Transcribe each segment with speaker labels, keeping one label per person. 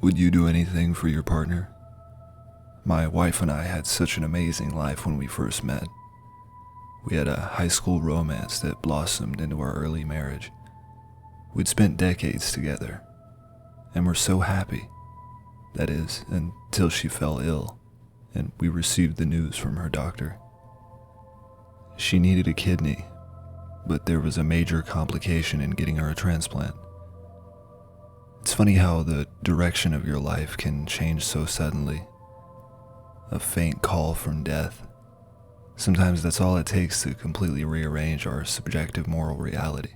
Speaker 1: Would you do anything for your partner? My wife and I had such an amazing life when we first met. We had a high school romance that blossomed into our early marriage. We'd spent decades together, and were so happy. That is, until she fell ill, and we received the news from her doctor. She needed a kidney, but there was a major complication in getting her a transplant. It's funny how the direction of your life can change so suddenly. A faint call from death. Sometimes that's all it takes to completely rearrange our subjective moral reality.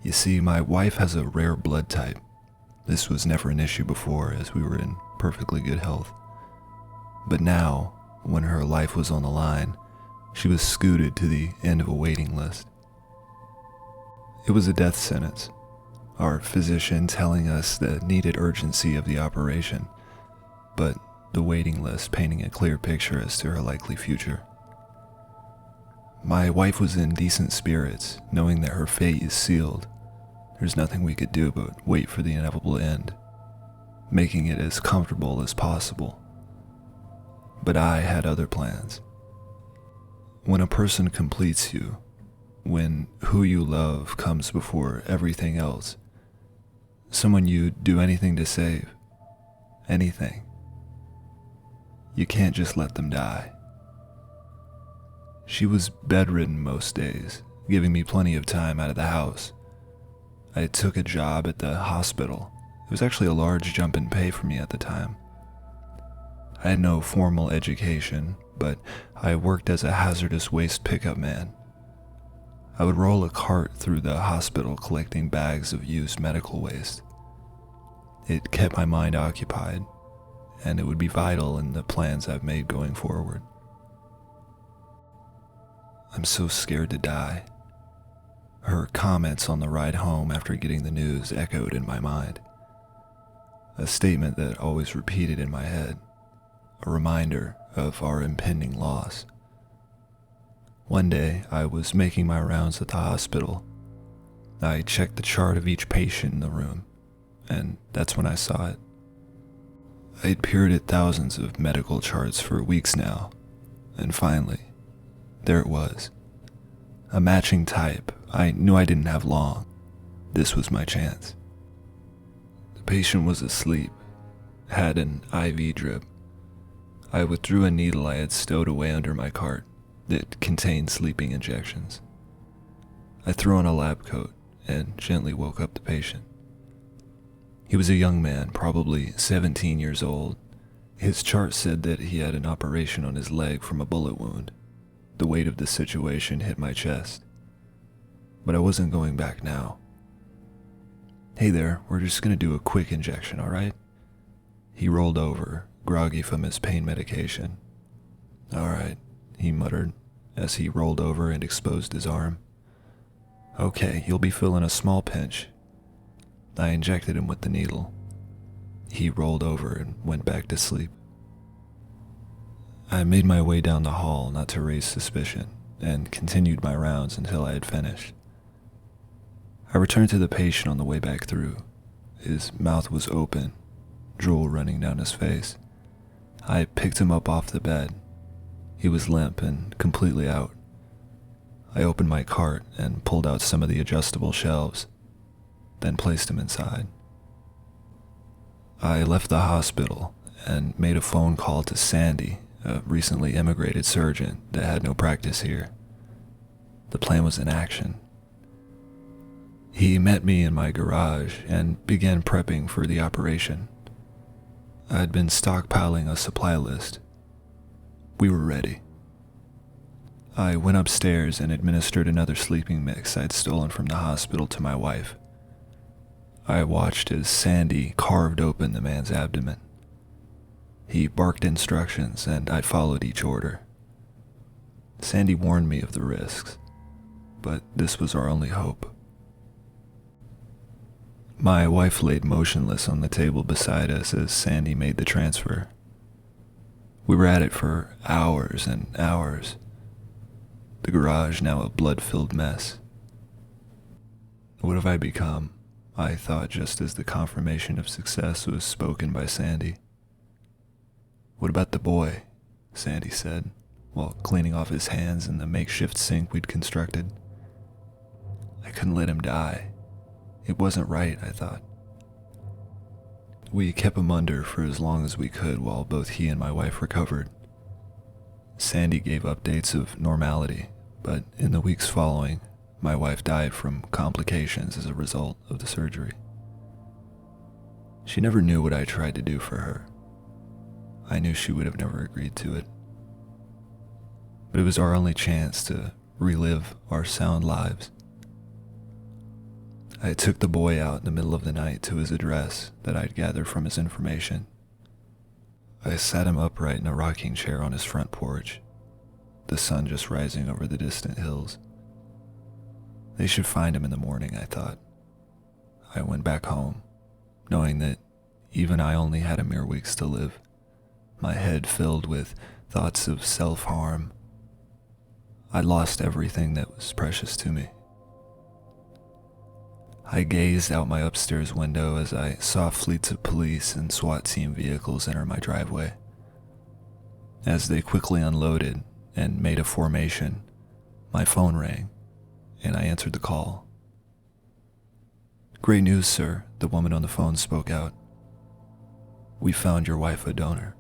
Speaker 1: You see, my wife has a rare blood type. This was never an issue before, as we were in perfectly good health. But now, when her life was on the line, she was scooted to the end of a waiting list. It was a death sentence, our physician telling us the needed urgency of the operation, but the waiting list painting a clear picture as to her likely future. My wife was in decent spirits, knowing that her fate is sealed. There's nothing we could do but wait for the inevitable end, making it as comfortable as possible. But I had other plans. When a person completes you, when who you love comes before everything else, someone you'd do anything to save, anything, you can't just let them die. She was bedridden most days, giving me plenty of time out of the house. I took a job at the hospital. It was actually a large jump in pay for me at the time. I had no formal education, but I worked as a hazardous waste pickup man. I would roll a cart through the hospital collecting bags of used medical waste. It kept my mind occupied, and it would be vital in the plans I've made going forward. I'm so scared to die. Her comments on the ride home after getting the news echoed in my mind. A statement that always repeated in my head, a reminder of our impending loss. One day, I was making my rounds at the hospital. I checked the chart of each patient in the room, and that's when I saw it. I had peered at thousands of medical charts for weeks now, and finally, there it was. A matching type. I knew I didn't have long. This was my chance. The patient was asleep, had an IV drip. I withdrew a needle I had stowed away under my cart that contained sleeping injections. I threw on a lab coat and gently woke up the patient. He was a young man, probably 17 years old. His chart said that he had an operation on his leg from a bullet wound. The weight of the situation hit my chest. But I wasn't going back now. "Hey there, we're just gonna do a quick injection, alright?" He rolled over, groggy from his pain medication. "Alright," he muttered as he rolled over and exposed his arm. "Okay, you'll be feeling a small pinch." I injected him with the needle. He rolled over and went back to sleep. I made my way down the hall not to raise suspicion, and continued my rounds until I had finished. I returned to the patient on the way back through. His mouth was open, drool running down his face. I picked him up off the bed. He was limp and completely out. I opened my cart and pulled out some of the adjustable shelves, then placed him inside. I left the hospital and made a phone call to Sandy, a recently immigrated surgeon that had no practice here. The plan was in action. He met me in my garage and began prepping for the operation. I'd been stockpiling a supply list. We were ready. I went upstairs and administered another sleeping mix I'd stolen from the hospital to my wife. I watched as Sandy carved open the man's abdomen. He barked instructions, and I followed each order. Sandy warned me of the risks, but this was our only hope. My wife laid motionless on the table beside us as Sandy made the transfer. We were at it for hours and hours. The garage now a blood-filled mess. What have I become? I thought, just as the confirmation of success was spoken by Sandy. "What about the boy?" Sandy said, while cleaning off his hands in the makeshift sink we'd constructed. I couldn't let him die. It wasn't right, I thought. We kept him under for as long as we could while both he and my wife recovered. Sandy gave updates of normality, but in the weeks following, my wife died from complications as a result of the surgery. She never knew what I tried to do for her. I knew she would have never agreed to it. But it was our only chance to relive our sound lives. I took the boy out in the middle of the night to his address that I'd gathered from his information. I sat him upright in a rocking chair on his front porch, the sun just rising over the distant hills. They should find him in the morning, I thought. I went back home, knowing that even I only had a mere weeks to live, my head filled with thoughts of self-harm. I'd lost everything that was precious to me. I gazed out my upstairs window as I saw fleets of police and SWAT team vehicles enter my driveway. As they quickly unloaded and made a formation, my phone rang, and I answered the call. "Great news, sir," the woman on the phone spoke out. "We found your wife a donor."